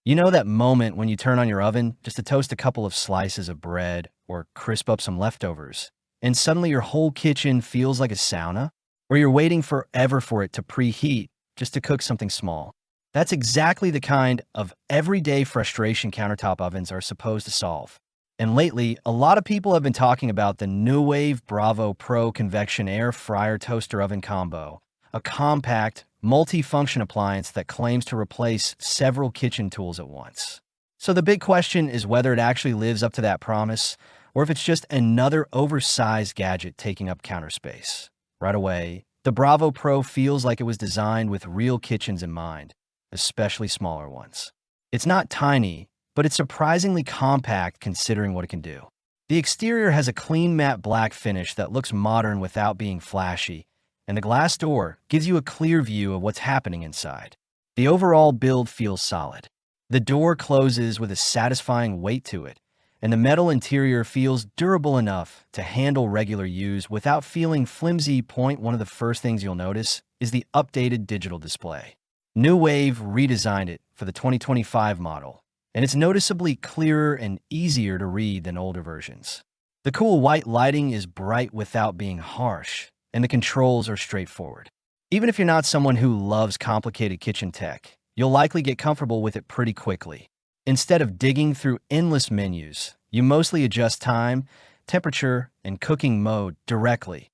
You know that moment when you turn on your oven just to toast a couple of slices of bread or crisp up some leftovers, and suddenly your whole kitchen feels like a sauna? Or you're waiting forever for it to preheat just to cook something small? That's exactly the kind of everyday frustration countertop ovens are supposed to solve. And lately, a lot of people have been talking about the Nuwave Bravo Pro Convection Air Fryer Toaster Oven Combo, a compact, multi-function appliance that claims to replace several kitchen tools at once. So the big question is whether it actually lives up to that promise, or if it's just another oversized gadget taking up counter space. Right away, the Bravo Pro feels like it was designed with real kitchens in mind, especially smaller ones. It's not tiny, but it's surprisingly compact considering what it can do. The exterior has a clean matte black finish that looks modern without being flashy, and the glass door gives you a clear view of what's happening inside. The overall build feels solid. The door closes with a satisfying weight to it, and the metal interior feels durable enough to handle regular use without feeling flimsy. One of the first things you'll notice is the updated digital display. Nuwave redesigned it for the 2025 model, and it's noticeably clearer and easier to read than older versions. The cool white lighting is bright without being harsh, and the controls are straightforward. Even if you're not someone who loves complicated kitchen tech, you'll likely get comfortable with it pretty quickly. Instead of digging through endless menus, you mostly adjust time, temperature, and cooking mode directly.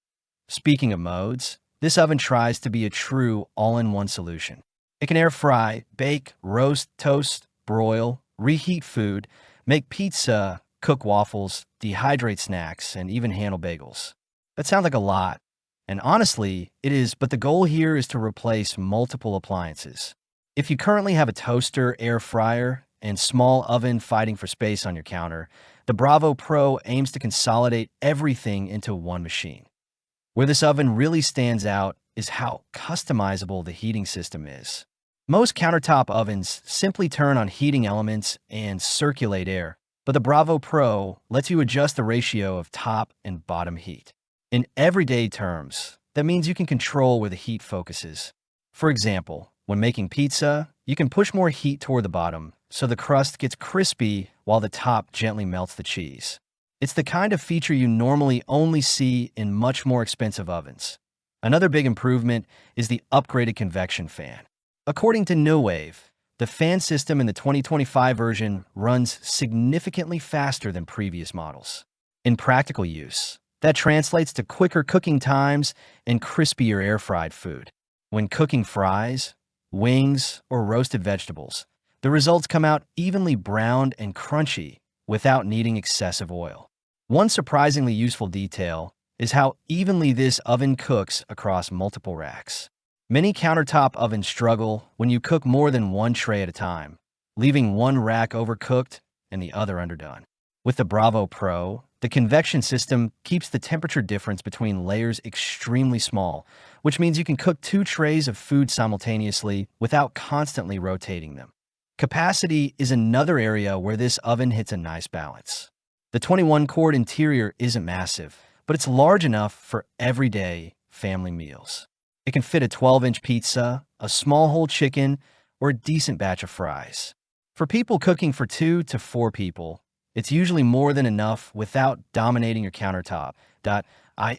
Speaking of modes, this oven tries to be a true all-in-one solution. It can air fry, bake, roast, toast, broil, reheat food, make pizza, cook waffles, dehydrate snacks, and even handle bagels. That sounds like a lot. And honestly, it is, but the goal here is to replace multiple appliances. If you currently have a toaster, air fryer, and small oven fighting for space on your counter, the Bravo Pro aims to consolidate everything into one machine. Where this oven really stands out is how customizable the heating system is. Most countertop ovens simply turn on heating elements and circulate air, but the Bravo Pro lets you adjust the ratio of top and bottom heat. In everyday terms, that means you can control where the heat focuses. For example, when making pizza, you can push more heat toward the bottom, so the crust gets crispy while the top gently melts the cheese. It's the kind of feature you normally only see in much more expensive ovens. Another big improvement is the upgraded convection fan. According to Nuwave, the fan system in the 2025 version runs significantly faster than previous models. In practical use, that translates to quicker cooking times and crispier air-fried food. When cooking fries, wings, or roasted vegetables, the results come out evenly browned and crunchy without needing excessive oil. One surprisingly useful detail is how evenly this oven cooks across multiple racks. Many countertop ovens struggle when you cook more than one tray at a time, leaving one rack overcooked and the other underdone. With the Bravo Pro, the convection system keeps the temperature difference between layers extremely small, which means you can cook 2 trays of food simultaneously without constantly rotating them. Capacity is another area where this oven hits a nice balance. The 21-quart interior isn't massive, but it's large enough for everyday family meals. It can fit a 12-inch pizza, a small whole chicken, or a decent batch of fries. For people cooking for 2 to 4 people, it's usually more than enough without dominating your countertop.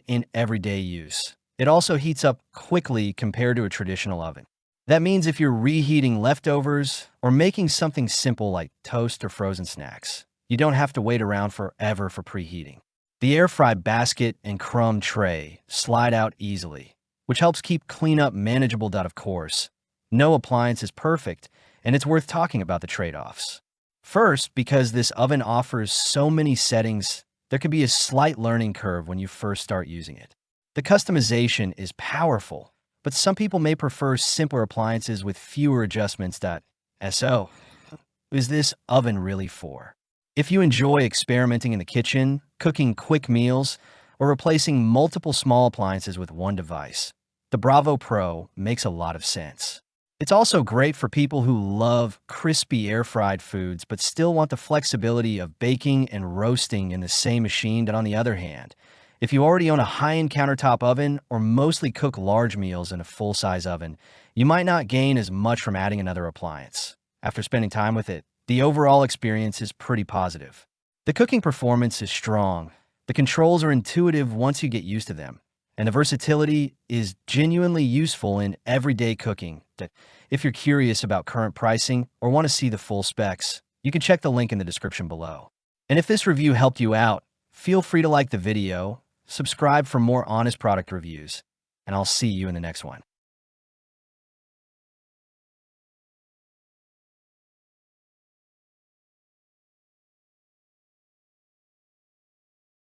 In everyday use. It also heats up quickly compared to a traditional oven. That means if you're reheating leftovers or making something simple like toast or frozen snacks, you don't have to wait around forever for preheating. The air fry basket and crumb tray slide out easily, which helps keep cleanup manageable. Of course, no appliance is perfect, and it's worth talking about the trade-offs. First, because this oven offers so many settings, there can be a slight learning curve when you first start using it. The customization is powerful, but some people may prefer simpler appliances with fewer adjustments. So, is this oven really for? If you enjoy experimenting in the kitchen, cooking quick meals, or replacing multiple small appliances with one device, the Bravo Pro makes a lot of sense. It's also great for people who love crispy air-fried foods but still want the flexibility of baking and roasting in the same machine. On the other hand, if you already own a high-end countertop oven or mostly cook large meals in a full-size oven, you might not gain as much from adding another appliance. after spending time with it, the overall experience is pretty positive. The cooking performance is strong, the controls are intuitive once you get used to them, and the versatility is genuinely useful in everyday cooking. If you're curious about current pricing or want to see the full specs, you can check the link in the description below. And if this review helped you out, feel free to like the video, subscribe for more honest product reviews, and I'll see you in the next one.